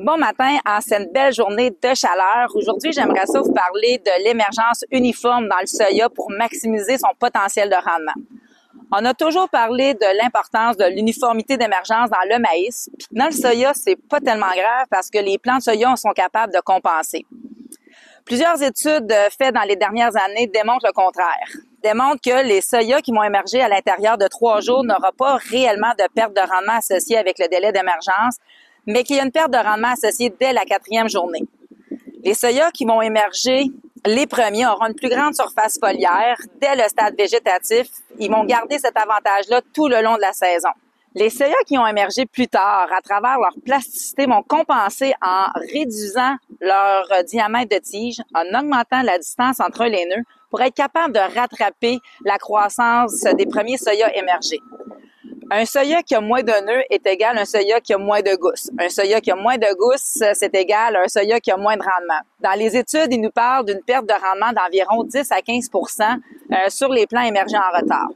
Bon matin en cette belle journée de chaleur. Aujourd'hui, j'aimerais ça vous parler de l'émergence uniforme dans le soya pour maximiser son potentiel de rendement. On a toujours parlé de l'importance de l'uniformité d'émergence dans le maïs. Puis dans le soya, c'est pas tellement grave parce que les plants de soya sont capables de compenser. Plusieurs études faites dans les dernières années démontrent le contraire. Démontrent que les soyas qui vont émerger à l'intérieur de 3 jours n'auront pas réellement de perte de rendement associée avec le délai d'émergence, mais qu'il y a une perte de rendement associée dès la 4e journée. Les soyas qui vont émerger, les premiers, auront une plus grande surface foliaire dès le stade végétatif. Ils vont garder cet avantage-là tout le long de la saison. Les soyas qui ont émergé plus tard, à travers leur plasticité, vont compenser en réduisant leur diamètre de tige, en augmentant la distance entre les nœuds pour être capable de rattraper la croissance des premiers soyas émergés. Un soya qui a moins de nœuds est égal à un soya qui a moins de gousses. Un soya qui a moins de gousses, c'est égal à un soya qui a moins de rendement. Dans les études, ils nous parlent d'une perte de rendement d'environ 10 à 15 % sur les plants émergents en retard.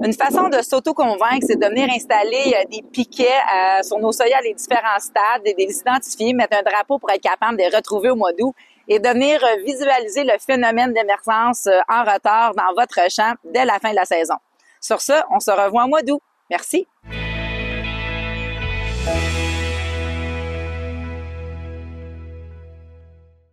Une façon de s'auto-convaincre, c'est de venir installer des piquets sur nos soyas à les différents stades, et de les identifier, mettre un drapeau pour être capable de les retrouver au mois d'août et de venir visualiser le phénomène d'émergence en retard dans votre champ dès la fin de la saison. Sur ce, on se revoit au mois d'août. Merci.